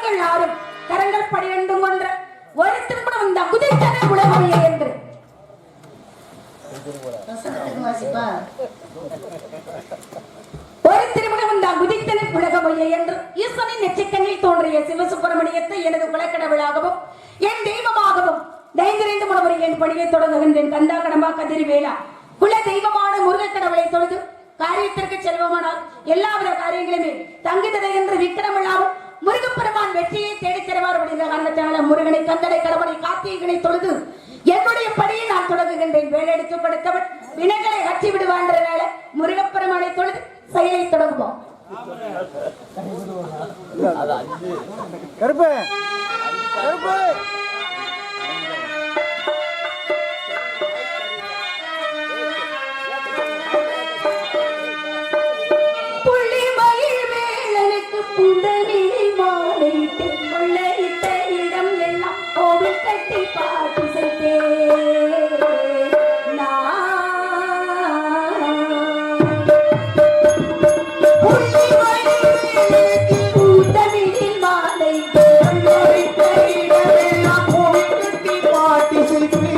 தெய்வங்கள் யாரும் கரங்கள் 12 கொன்ற ஒரு திருமணம் இந்த குதித்தன உலகமையே என்று ஒரு திருமணம் இந்த குதித்தன உலகமையே என்று ஈசனின் நெற்றிக்கண்ணில் தோன்றிய சிவசுப்பிரமணியத்தை எனது குலக்கடவுளாகவும் என் தெய்வமாகவும் தைந்திரைந்து முனவரை என் பணியை தொடங்குகின்றேன். கந்தா கடம்பா கதிரி வேளா குல தெய்வமான முருகக்கடவுளை தொழுது காரியத்திற்கு செல்வமானால் எல்லாவித காரியங்களுமே தங்குதடை என்று விக்கிரமில்லாமல் முருகப்பெருமான் வெற்றியை தேடித் தருவார் அப்படின்ற காரணத்தினால முருகனை கந்தனை கடவுளை கார்த்திகனை தொழுது என்னுடைய பணியை நான் தொடங்குகின்றேன். வேலையெடுத்து படுத்தவன் வினைகளை அற்றி விடுவான்றனால முருகப்பெருமானை தொழுது செயலை தொடங்குவோம். கருப்பு கருப்பு புந்தனில் மாலை தென்முள்ளையிட்ட இடம் எல்லாம் கோவில் கட்டி பாட்டு செய்தே புந்தனில் மாலை தென்முள்ளையிட்ட இடம் எல்லாம் கோவில் கட்டி பாட்டு செய்தே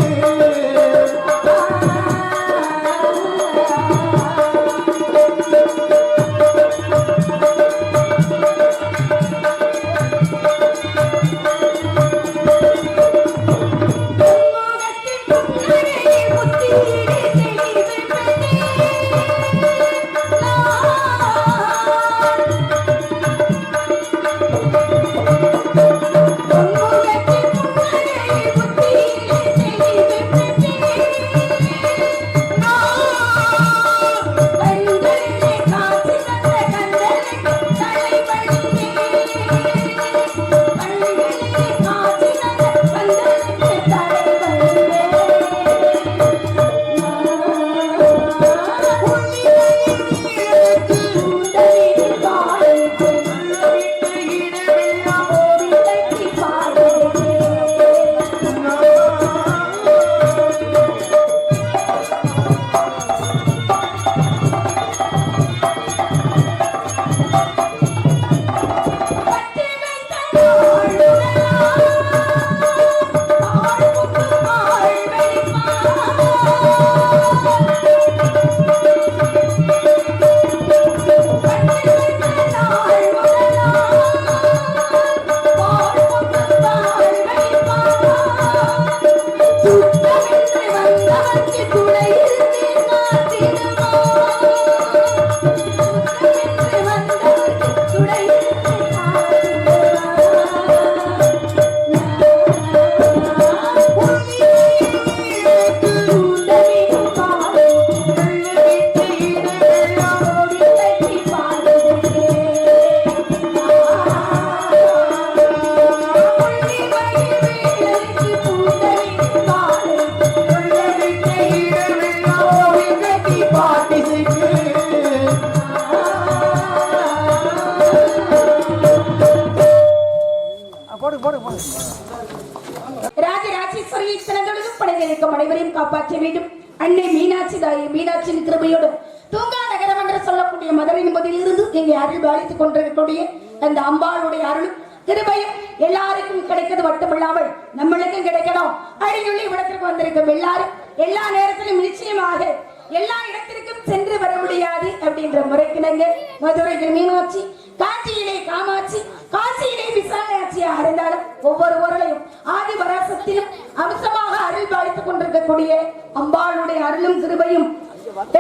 காப்பாற்ற வேண்டும். அன்னை மீனாட்சி தாயை மீனாட்சியின் கிருபையோடு தூங்கா நகரம் என்று சொல்லக்கூடிய மதுரை என்பதில் இருந்து இங்கே அருள் பாலித்துக் கொண்டிருக்கக்கூடிய அந்த அம்பாளுடைய அருளும் கிருபையும் எல்லாருக்கும் கிடைக்கிறது மட்டுமில்லாமல் நம்மளுக்கும் கிடைக்கணும். அடியுள்ள இடத்திற்கு வந்திருக்கும் எல்லாரும் எல்லா நேரத்திலும் நிச்சயமாக எல்லா இடத்திற்கும் சென்று வர முடியாது அப்படின்ற முறைக்கிணங்க மதுரையில் மீனாட்சி, காஞ்சியிலே காமாட்சி, காசியிலே விசாலாட்சியாக இருந்தாலும் ஒவ்வொரு ஊரிலையும் ஆதி பராசக்தியும் அம்சமாக அருள் பாலித்துக் கொண்டிருக்கக்கூடிய அம்பாளுடைய அருளும் கிருபையும்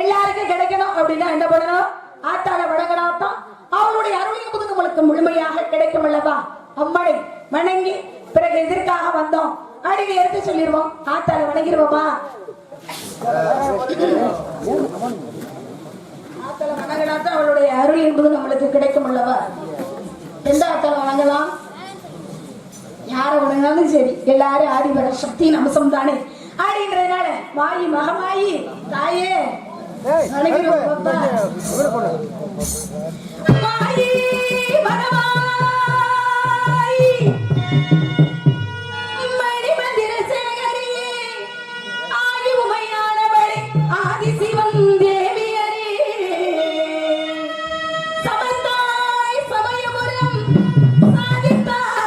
எல்லாருக்கும் கிடைக்கணும் அப்படின்னா என்ன பண்ணணும்? ஆத்தால வணங்கனாத்தான் அவளுடைய அருளையும் போது உங்களுக்கு முழுமையாக கிடைக்கும் அல்லவா? அம்மனை வணங்கி பிறகு எதற்காக வந்தோம் அப்படின்னு எடுத்து சொல்லிடுவோம். ஆத்தால வணங்கிடுவோமா? ஆத்தால வணங்கினாத்தான் அவளுடைய அருள் என்பது நம்மளுக்கு கிடைக்கும் அல்லவா? எந்த ஆத்தால வணங்கலாம்? யார வணங்கினாலும் சரி, எல்லாரும் ஆதிபர சக்தியின் அம்சம் தானே அப்படின்றதுனால மாயி மகமாயி தாயே வணங்கிடுவோம். மாயி மகமாயி சாதித்தாய்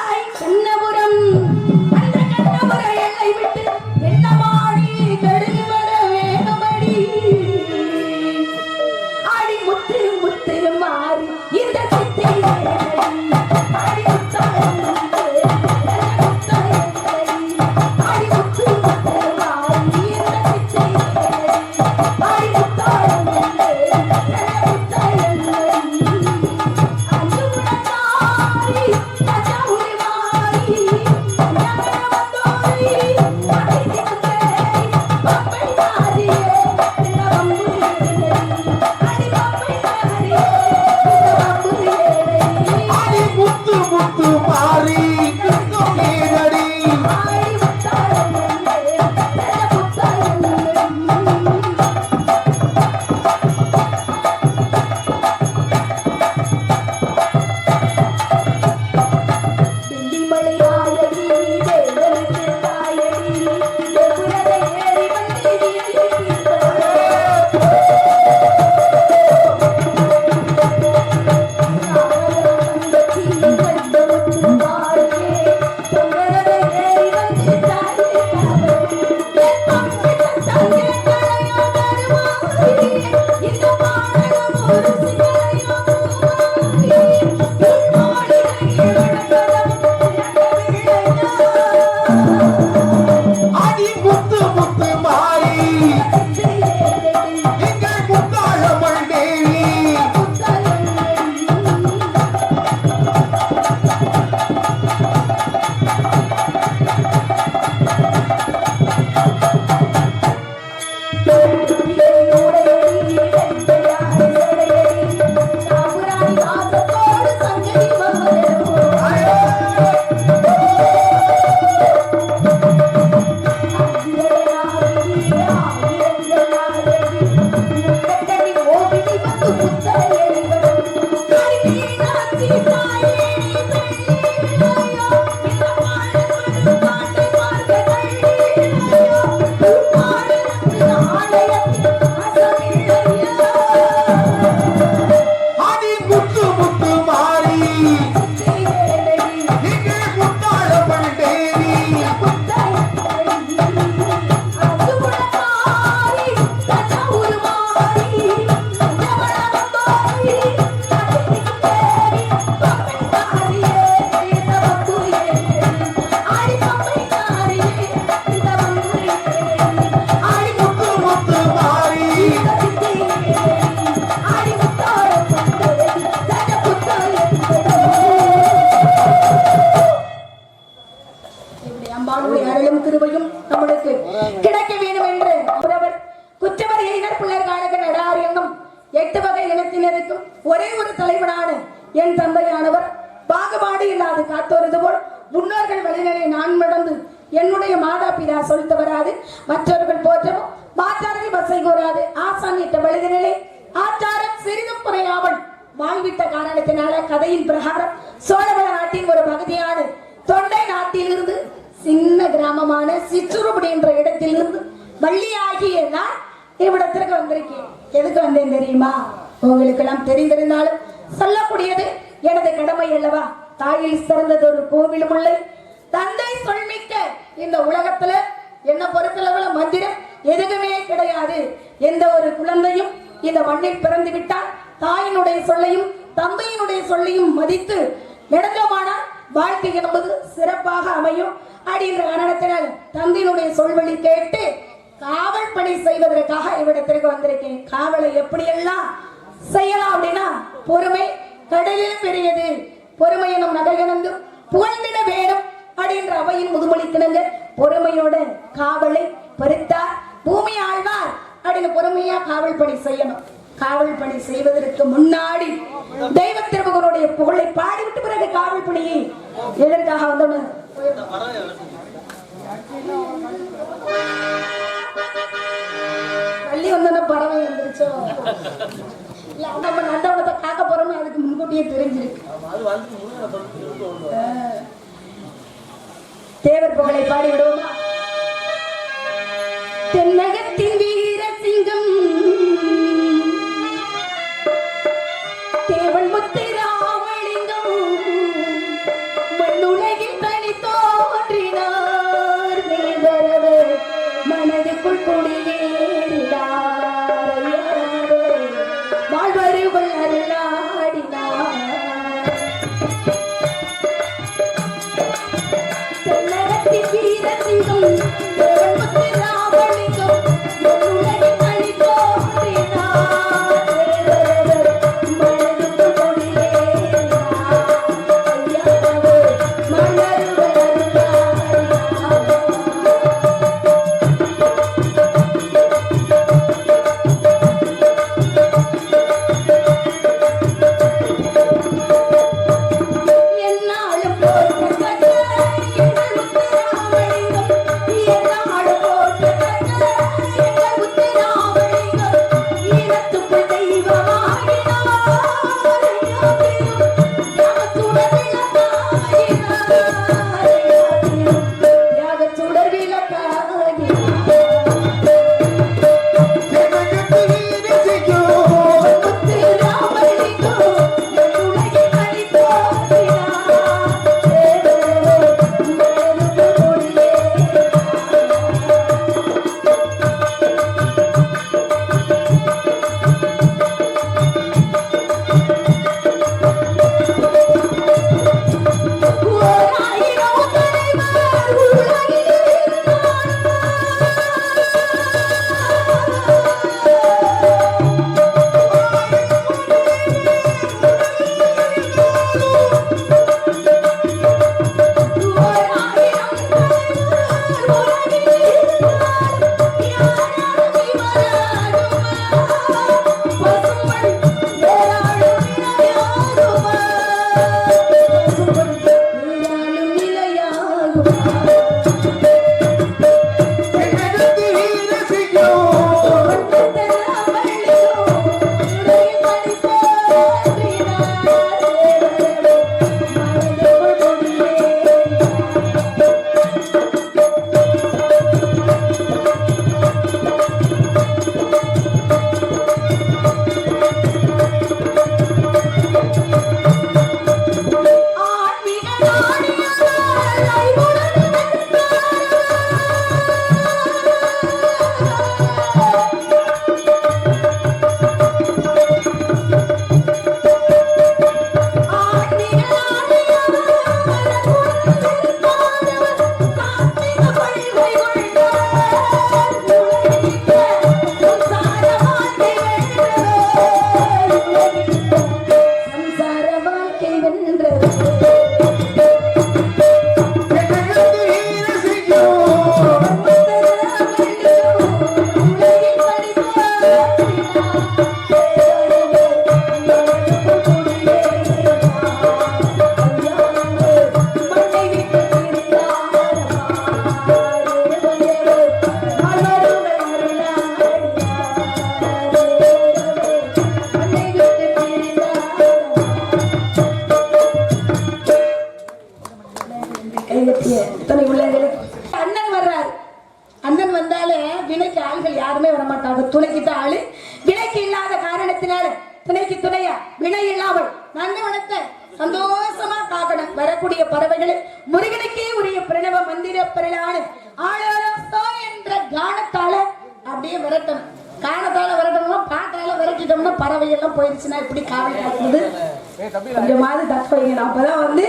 வாழ்வருவள் அருளாடினார் அண்ணன் வர்றாரு. அண்ணன் வந்தாலே வினைக்கு ஆள்கள் யாருமே வரமாட்டாங்க. துணைக்கிட்ட ஆளு வினைக்கு இல்லாத காரணத்தினால துணைக்கு துணையா வினை இல்லாமல் நந்தவனத்தை சந்தோஷமா காக்கணும். வரக்கூடிய பறவைகளை முருகனுக்கே உரிய பிரணவ மந்திர பிறலான ஆளோரோ என்ற கானத்தால அப்படியே விரட்டணும். காணத்தால விரட்டணும்னா பாட்டால விரட்டிட்டோம்னா பறவை எல்லாம் போயிடுச்சுன்னா இப்படி காவல் காக்குறது கொஞ்சமாவது தப்பைங்க. அப்பதான் வந்து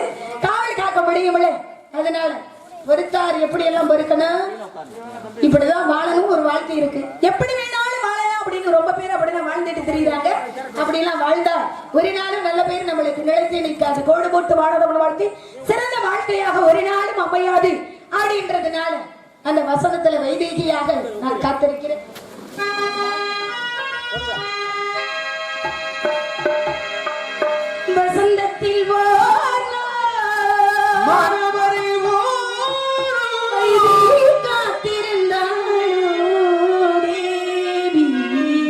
காவல் காக்க முடியுமில்ல. அதனால பொறுத்தார் எப்படி எல்லாம் பொறுக்கணும், இப்படிதான் வாழணும். ஒரு வாழ்க்கை இருக்கு, எப்படி வேணாலும் வாழலாம் அப்படின்னு ரொம்ப பேர் அப்படிதான் வாழ்ந்துட்டு தெரியுறாங்க. அப்படி எல்லாம் வாழ்ந்தா ஒரு நாளும் நல்ல பேர் நம்மளுக்கு நிலைத்து நிற்காது. கோடு போட்டு வாழறவங்க வாழ்க்கை சிறந்த வாழ்க்கையாக ஒரு நாளும் அமையாது. அப்படின்றதுனால அந்த வசனத்துல வைதேகியாக நான் காத்திருக்கிறேன். வசந்தத்தில்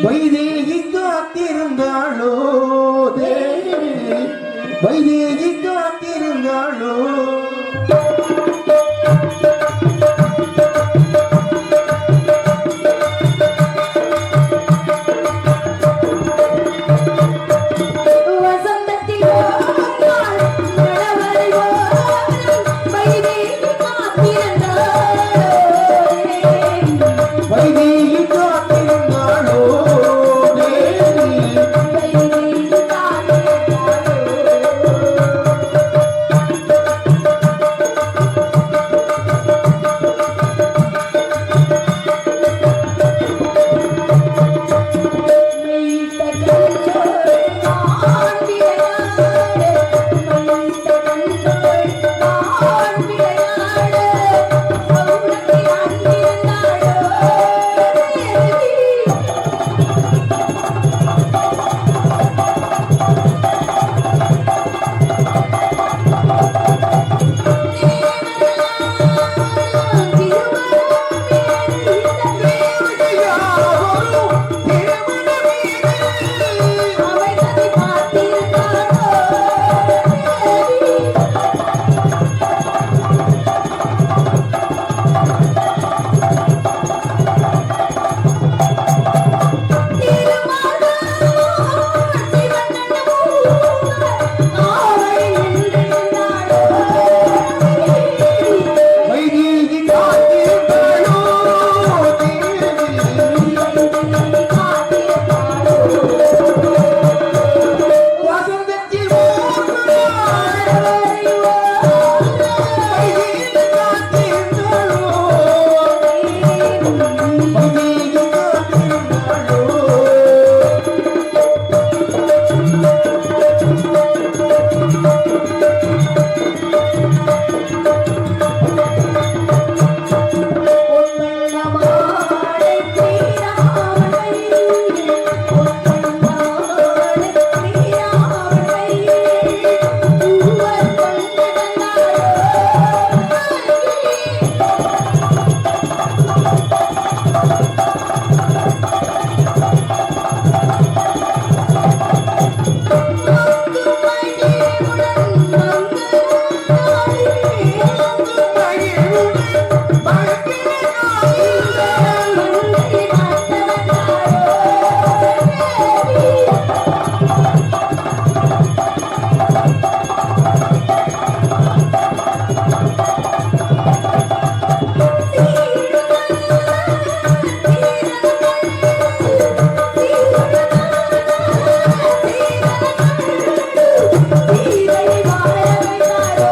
வைதேகி காத்திருந்தாளோ தேவி, வைதேகி காத்திருந்தாளோ. சீதை வாழ வைத்தாரோ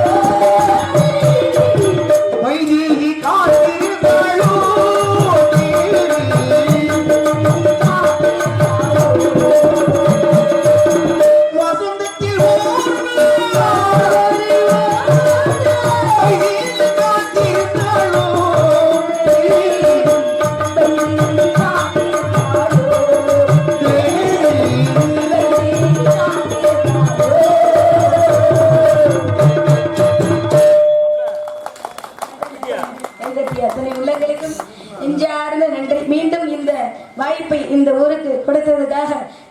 வைதேகி காத்திருந்தாளோ வசந்தத்தில் வைதேகி காத்திருந்தாளோ அத்தனை உள்ளங்களுக்கும் நெஞ்சார்ந்த நன்றி. மீண்டும் இந்த வாய்ப்பை இந்த ஊருக்கு கொடுத்ததுக்காக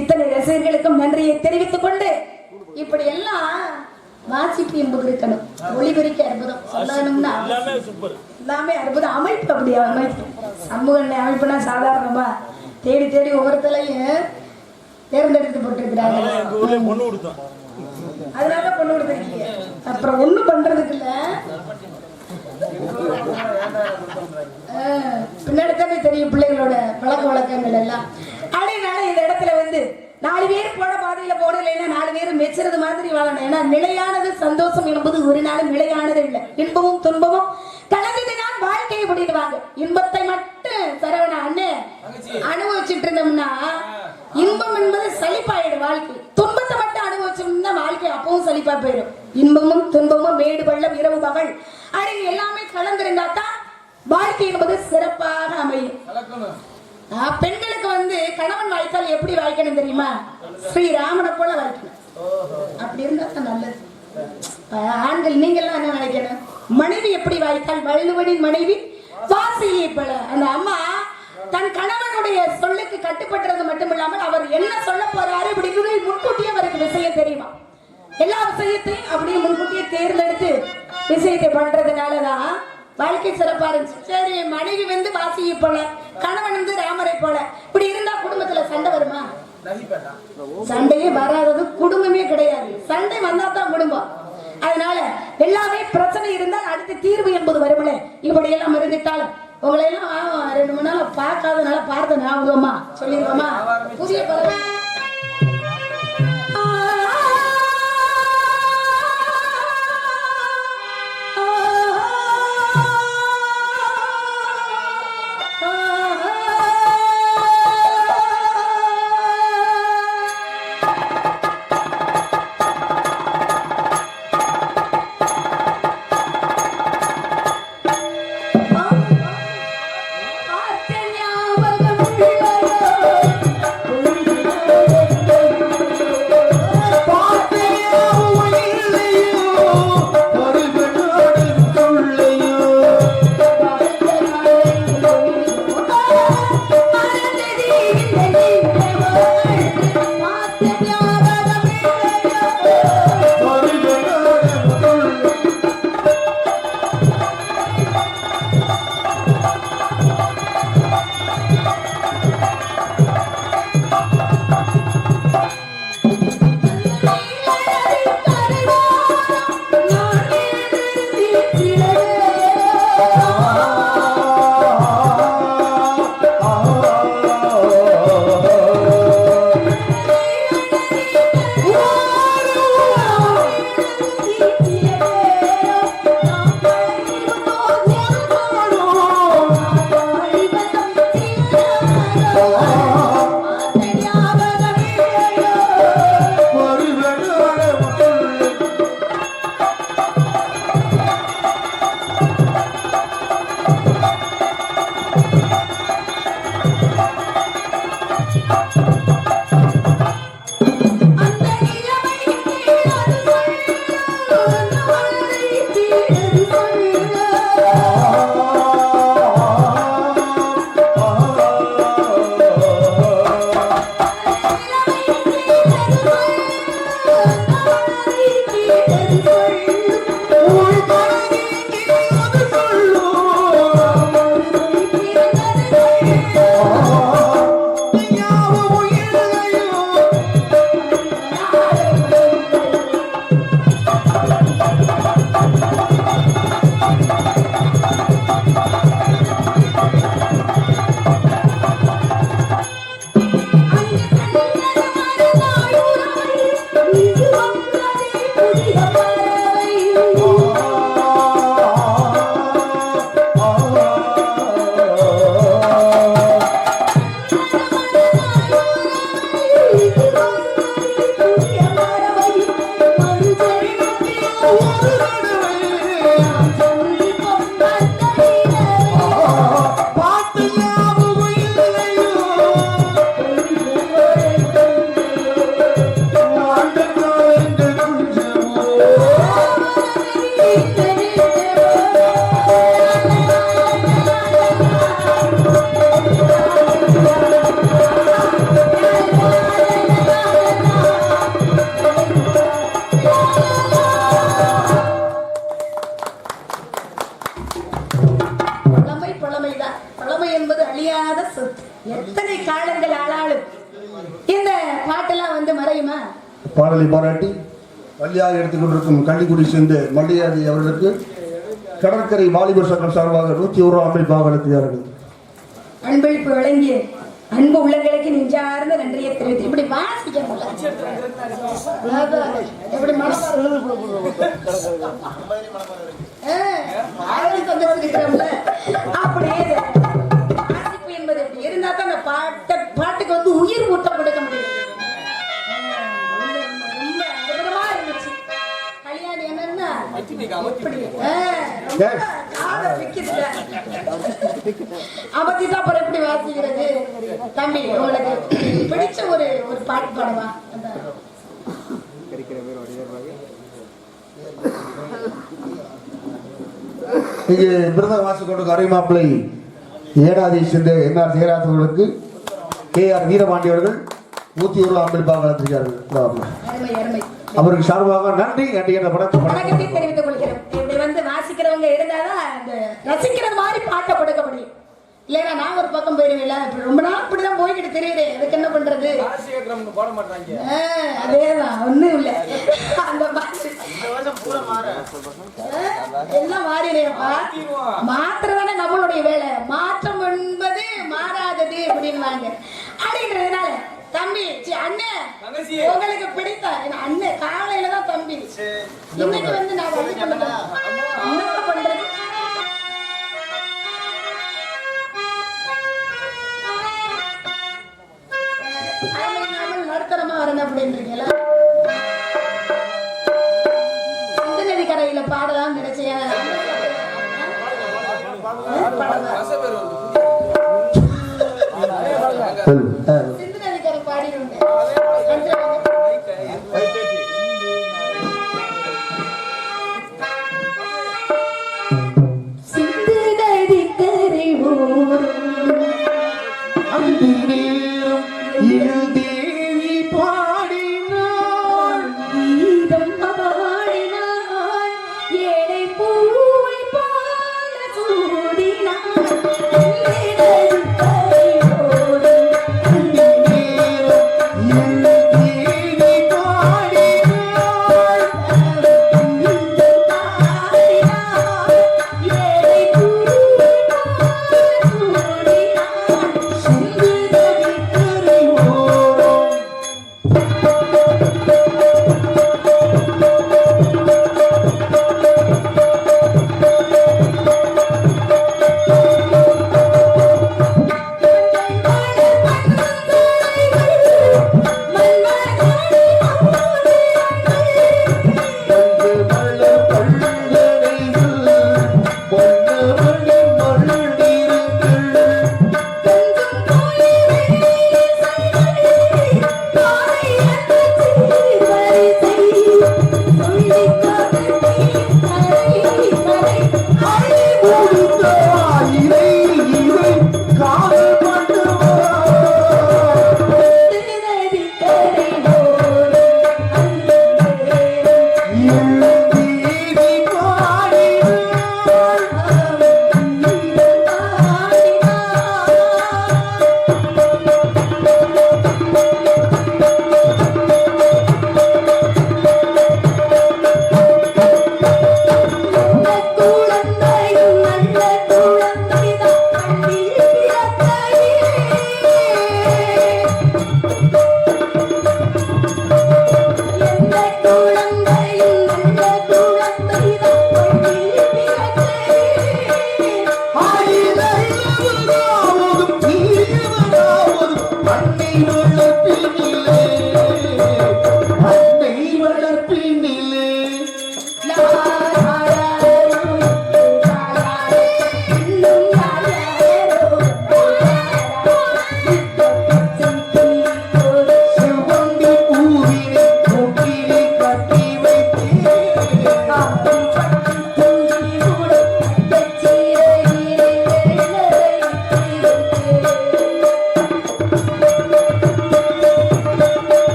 இத்தனை ரசிகர்களுக்கும் நன்றியை தெரிவித்துக் கொண்டு இப்படி எல்லாம் வாசிப்பு என்பது இருக்கணும். ஒளிபெருக்கி அற்புதம் சொல்லணும்னா எல்லாமே அற்புதம். அமைப்பு அப்படி அமைப்பு சமூக அமைப்புனா சாதாரணமா தேடி தேடி ஒவ்வொருத்தலையும் தேர்ந்தெடுத்து போட்டிருக்கிறாங்க. அதனால பொண்ணு கொடுத்துருக்கீங்க. அப்புறம் ஒண்ணும் பண்றதுக்கு இல்ல, பின்னாடி தானே தெரியும் பிள்ளைகளோட பழக்க வழக்கங்கள் எல்லாம். அதனால இந்த இடத்துல வந்து 4 பேர் போன பாதையில போடலைன்னா 4 பேர் மெச்சுறது மாதிரி வாழணும். ஏன்னா நிலையானது சந்தோஷம் என்பது ஒரு நாள் நிலையானது இல்லை. இன்பமும் துன்பமும் கலந்ததுதான் வாழ்க்கையை முடிடுவாங்க. இன்பத்தை மட்டும் சரவண அண்ணே அனுபவிச்சுட்டு இருந்தோம்னா இன்பம் என்பது சலிப்பாயிடும் வாழ்க்கை. துன்பத்தை மட்டும் அனுபவிச்சோம்னா வாழ்க்கை அப்பவும் சலிப்பா போயிடும். இன்பமும் துன்பமும் மேடு பள்ளம் இரவு பகல் அப்படி எல்லாமே கலந்திருந்தாதான் வாழ்க்கை என்பது சிறப்பாக அமையும். பெண்களுக்கு வந்து கணவன் வாய்த்தால் எப்படி வாய்க்கணும் தெரியுமா? ஸ்ரீராமனை போல வாய்க்கணும். அப்படி இருந்தா தான் நல்லது. ஆண்கள் நீங்க எல்லாம் என்ன நினைக்கணும்? மனைவி எப்படி வாய்த்தால் வள்ளுவனின் மனைவி வாசியை போல. அந்த அம்மா தன் கணவனுடைய சொல்லுக்கு கட்டுப்பட்டுறது மட்டும் இல்லாமல் அவர் என்ன சொல்ல போறாரு அப்படின்னு முன்கூட்டியே அவருக்கு விஷயம் தெரியுமா? எல்லா விஷயத்தையும் அப்படியே முன்கூட்டியே தேர்ந்தெடுத்து விஷயத்தை பண்றதுனாலதான் வாழ்க்கை சிறப்பா இருந்துச்சு. சரி, மனைவி வந்து வாசியை போல, கணவன் வந்து ராமரை போல, இப்படி இருந்தா குடும்பத்துல சண்டை வருமா? சண்டையே வராதது குடும்பமே கிடையாது. சண்டை வந்தா தான் குடும்பம். அதனால எல்லாமே பிரச்சனை இருந்தால் அடுத்த தீர்வு என்பது வரும்ல. இப்படி எல்லாம் இருந்துட்டாலும் உங்களை எல்லாம் 2-3 நாள் பார்க்காதனால பார்த்த ஞாபகமா சொல்லிருக்கோமா? புதிய பறவை ஒரு தடவை சந்திப்போம் அந்த இரவே. பாட்டு ஞாபகம் இல்லையோ ஆண்ட காலங்கள் கொஞ்சமோ பழமை பழமைதான். பழமை என்பது அழியாத சொத்து. எத்தனை காலங்கள் ஆளாலும் இந்த பாட்டெல்லாம் வந்து மறையுமா? பாடலை பாராட்டி பள்ளியாக எடுத்துக்கொண்டிருக்கும் கள்ளிக்குடி சேர்ந்த மல்லியாதி அவர்களுக்கு கடற்கரை வாலிபர் சங்கம் சார்பாக 101 அமைப்பாக நடத்துகிறார்கள். அன்பளிப்பு வழங்கிய அன்பு உள்ளங்களுக்கு நெஞ்சார்ந்த நன்றியை தெரிவித்து இப்படி வாசிக்கணும். எப்படி மனசு அப்படியே வாசிப்பு என்பது எப்படி இருந்தா தான் அந்த பாட்டுக்கு வந்து உயிர் ஊட்டம் கொடுக்க முடியும். ரொம்ப அற்புதமா இருந்துச்சு. கல்யாணி என்னன்னா எப்படி அபத்திதான் அப்புறம் எப்படி வாசிக்கிறது? தம்பி உங்களுக்கு பிடிச்ச ஒரு பாட்டு பாடுவா. இங்கே விருதாக வாசிக்கொண்டு அரைமாப்பிள்ளை ஏனாதியை சேர்ந்த என்ஆர் ஜெயராஜர்களுக்கு KR வீரபாண்டி அவர்கள் 101 அமைப்பாக நடத்துகிறார்கள். அருமை அருமை. அவருக்கு சார்பாக நன்றி நன்றி என்ற படத்தை வணக்கத்தை தெரிவித்துக் கொள்கிறோம். இப்படி வந்து வாசிக்கிறவங்க இருந்தாதான் அந்த ரசிக்கிறது மாதிரி பாட்டை கொடுக்க முடியும். இல்லைன்னா நான் ஒரு பக்கம் போயிடுவேன். இப்ப ரொம்ப நாள் இப்படிதான் போய்கிட்டு தெரியுது. அதுக்கு என்ன பண்றது? அதேதான், ஒண்ணும் இல்ல. அந்த மாதிரி எல்லாம் மாறினேப்பா. மாற்றுறதானே நம்மளுடைய வேலை. மாற்றம் என்பது மாறாதது அப்படின்வாங்க. அப்படின்றதுனால தம்பி அண்ணன் உங்களுக்கு பிடித்த அண்ணன் காலையில தான் தம்பி. இன்னைக்கு வந்து நான் வந்து என்ன பண்றது? நடுத்தரமா வரணும் அப்படின்றீங்களா? சிந்து நதி கரையில பாடலாம் நினைச்சேன். சிந்து நதி கரை பாடிடுங்க. சிந்து நதி கரை ஓரம் தேவி பாடினாள் கீதம் பாடினாள். ஏழை பூவை பாட சூடினாள். சிந்து நதி கரை ஓரம்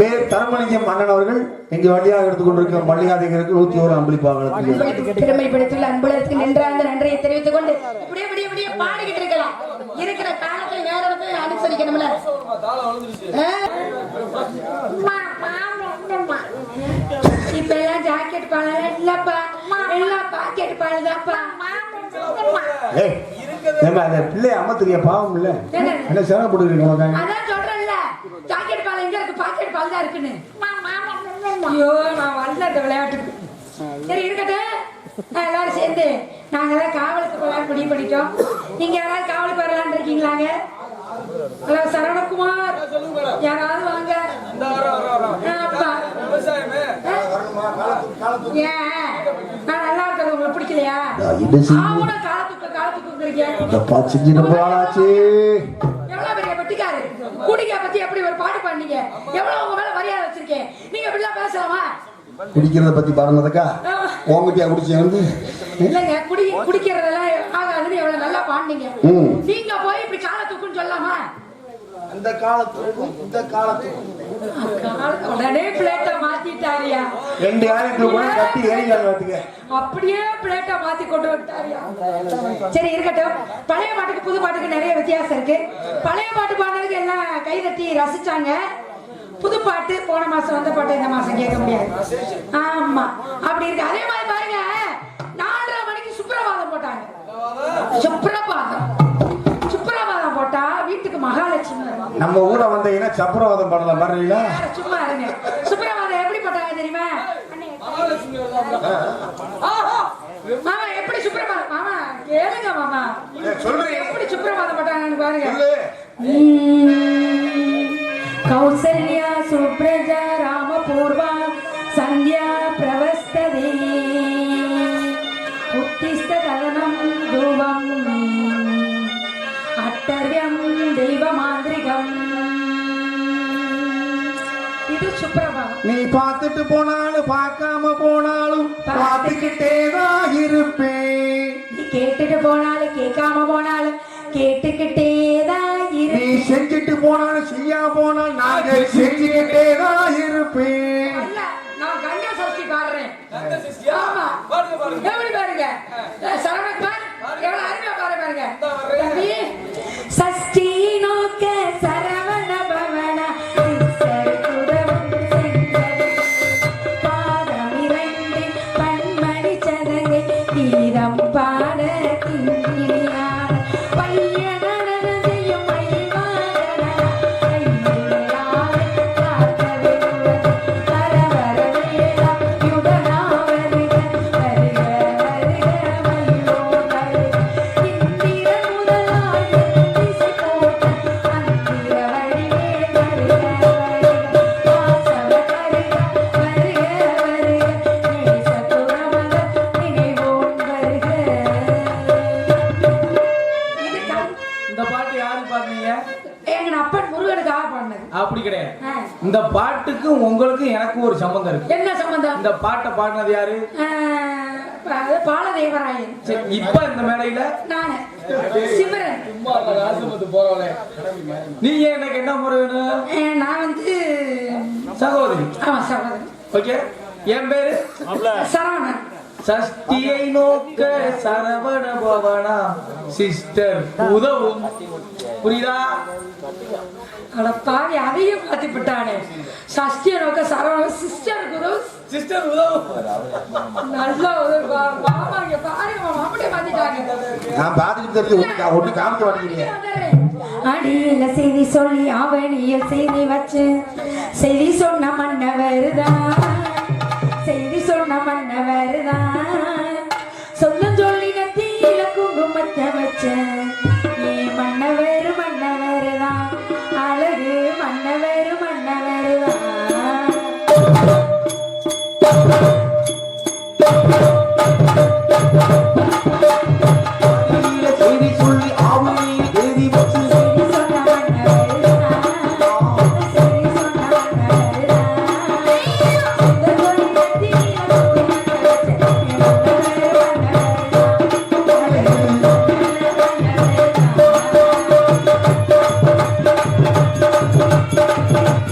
பேர் தர்மலிங்கம் அண்ணன் அவர்கள் இங்கு வழியாக எடுத்துக்கொண்டிருக்கிற மல்லிகாதேவியருக்கு 101 அம்பளிப்பாக பெருமைப்படுத்தியுள்ள அன்புலகத்துக்கு நின்ற அந்த நன்றியை தெரிவித்துக் கொண்டு இப்படியே பாடிக்கிட்டு இருக்கலாம். இருக்கிற காலத்தில் நேரத்தை அனுசரிக்கணும்ல. இப்ப எல்லாம் ஜாக்கெட் பால இல்லப்பா, எல்லாம் பாக்கெட் பாலுதாப்பா. பிள்ளை அம்மத்துறிய பாவம் இல்ல என்ன சிரமம் போட்டுக்கிறீங்க. அதான் சொல்றேன்ல, ஜாக்கெட் பால் எங்க இருக்கு, பாக்கெட் பால் தான் இருக்குன்னு. ஐயோ நான் வரல இந்த விளையாட்டுக்கு. சரி இருக்கட்டும், எல்லாரும் சேர்ந்து நாங்கதான் காவலுக்கு போகலாம் முடிவு பண்ணிட்டோம். நீங்க யாராவது காவலுக்கு வரலான்னு இருக்கீங்களாங்க? ஹலோ சரவணகுமார், யாராவது வாங்க. ஏன் நான் நல்லா இருக்கிறது உங்களுக்கு பிடிக்கலையா? எவ்வளவு பெரிய வெட்டிக்காரு, குடிக்க பத்தி எப்படி ஒரு பாட்டு பாடுனீங்க? எவ்வளவு உங்க மேல மரியாதை வச்சிருக்கேன், நீங்க இப்படிலாம் பேசலாமா? குடிக்கிறத பத்தி பாருங்கக்கா, உங்ககிட்ட குடிச்சு வந்து இல்லங்க, குடிக்கிறதெல்லாம் ஆகாதுன்னு எவ்வளவு நல்லா பாடுனீங்க. நீங்க போய் இப்படி கால தூக்குன்னு சொல்லலாமா? அந்த காலத்துக்கும் இந்த காலத்துக்கும் உடனே பிளேட்டை மாத்திட்டாரியா? 2 ஆயிரத்துக்கு கூட கட்டி ஏறிக்கால் வரதுக்கு அப்படியே பிளேட்டை மாத்தி கொண்டு வந்துட்டாரியா? சரி இருக்கட்டும், பழைய பாட்டுக்கு புது பாட்டுக்கு நிறைய வித்தியாசம் இருக்கு. பழைய பாட்டு பாடுறதுக்கு எல்லாம் கை தட்டி ரசிச்சாங்க. புது பாட்டு போன மாசம் வந்த பாட்டு இந்த மாசம் கேட்க முடியாது. ஆமா அப்படி இருக்கு. அதே மாதிரி பாருங்க, 4:30 மணிக்கு சுப்ரபாதம் போட்டாங்க. சுப்ரபாதம் போட்டா வீட்டுக்கு மகாலட்சுமி வருவாங்க. நம்ம ஊரை வந்தீங்கன்னா சப்ரவாதம் பண்ணலாம் பாருங்களா? சும்மா இருங்க. சுப்ரபாதம் எப்படி போட்டாங்க தெரியுமா? மாமா எப்படி சுப்ரபாதம், மாமா கேளுங்க மாமா, சொல்றேன் எப்படி சுப்ரபாதம் போட்டாங்கன்னு பாருங்க. கௌசல்யா சுப்ரஜா ராமபூர்வா சந்தியா பிரவஸ்ததே உத்திஸ்த ததனம் துவம் அட்டர்யம் தெய்வமாந்திரிகம். இது சுப்ரபாதம். நீ பார்த்துட்டு போனாலும் பார்க்காம போனாலும் பார்த்துக்கிட்டேதான் இருப்பேன். நீ கேட்டுட்டு போனாலும் கேட்காம போனாலும் கேட்டுக்கிட்டேதான் இருப்பேன். நீ செஞ்சுட்டு போனாலும் செய்யா போனால் நாங்கள் செஞ்சுக்கிட்டேதான் இருப்பேன். நான் கன்யா சஷ்டி பாடுறேன். ஆமா எப்படி பாருங்க, சரவணகுமார் எவ்வளவு அருமையா பாருங்க. சஷ்டி நோக்க சரவண பவன பாதமிரண்டு பன்மணி சதங்கை தீரம் பாட திங்கினியார் பைய நடனதையும் மயில்வாடன கையிலாய் காத்தவே வரவர வேளா யுடனா வருக வருக வருக மயிலோ வருக இந்திர முதலாய் திசை போட்ட அந்திர வழிவே வருக வருக வாசவ வருக வருக வருக நேசத்துறமக நினைவோன் வருக. இந்த பாட்டு யாரு பாடுனீங்க? எங்க அப்பன் முருகனுக்காக பாடினது. அப்படி கிடையாது. இந்த பாட்டுக்கு உங்களுக்கு எனக்கு ஒரு சம்பந்தம் இருக்கு. என்ன சம்பந்தம்? இந்த பாட்டை பாடினது யாரு? பாலதேவராயன். சரி, இப்ப இந்த மேடையில நானு சிவரன். நீங்க எனக்கு என்ன முறை வேணும்? நான் வந்து சகோதரி. ஆமா சகோதரி. ஓகே, என் பேரு சரவணன். சஷ்டியை நோக்க சரவண பவனா சிஸ்டர் உதவும். புரியுதா? அட பாவி, அதையும் மாத்தி விட்டானே. சஷ்டிய நோக்க சரவண சிஸ்டருக்கு உதவும். சிஸ்டர் உதவும். நல்லா உதவுவா. மாமா இங்க பாருங்க, மாமா அப்படியே மாத்திட்டாங்க. நான் பாத்துட்டு தெரிஞ்சு ஒண்ணு காமிக்க மாட்டேங்கிறீங்க. அடியில செய்தி சொல்லி அவனியில் செய்தி வச்சு செய்தி சொன்ன மன்னவருதான், செய்தி சொன்ன மன்னவருதான், சொந்தம் சொல்லி நத்தியில குங்குமத்தை வச்ச ஏ மன்னவரு மன்னவருதான், அழகு மன்னவரு மன்னவருதான். செய்தி சொல்லி ஆவணி எழுதி வச்சு செய்தி சொன்ன மன்னவருதான், செய்தி சொன்ன மன்னவருதான், சொந்தம் சொல்லி நத்தியில குங்குமத்தை வச்ச ஏ மன்னவரு மன்னவருதான், அழகு மன்னவரு மன்னவருதான்.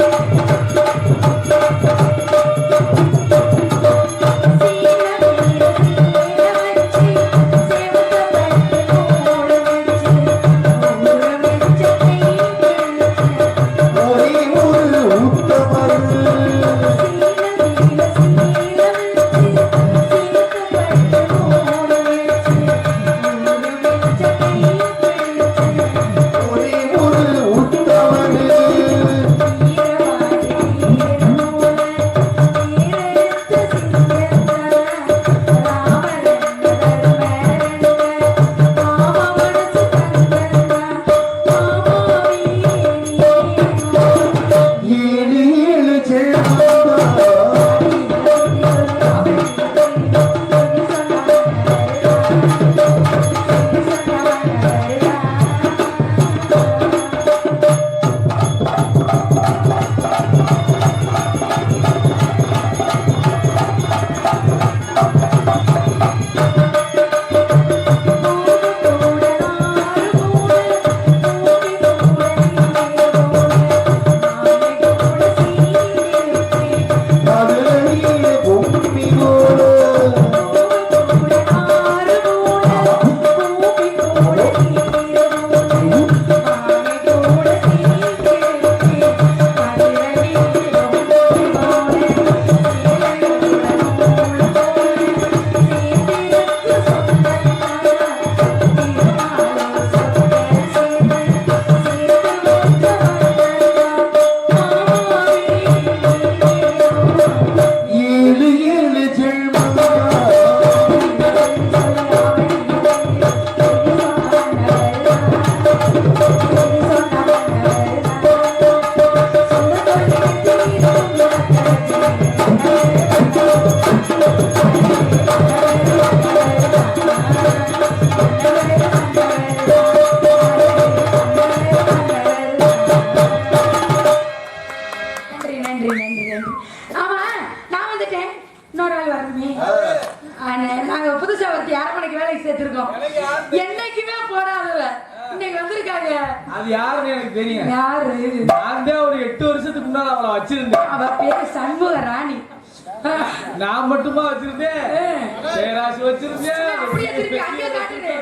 நாங்க புதுசா ஒருத்தி அரமனைக்கு வேலைக்கு சேர்த்திருக்கோம். என்னைக்குமே போடாதவ இன்னைக்கு வந்திருக்காங்க. அது யாருன்னு எனக்கு தெரியும். யாரு? நான் தான் ஒரு 8 வருஷத்துக்கு முன்னால அவளை வச்சிருந்தேன். அவ பேரு சண்முக ராணி. நான் மட்டுமா வச்சிருந்தேன்? பேராசி வச்சிருந்தேன். அப்படியே திருப்பி அங்கே காட்டுனே.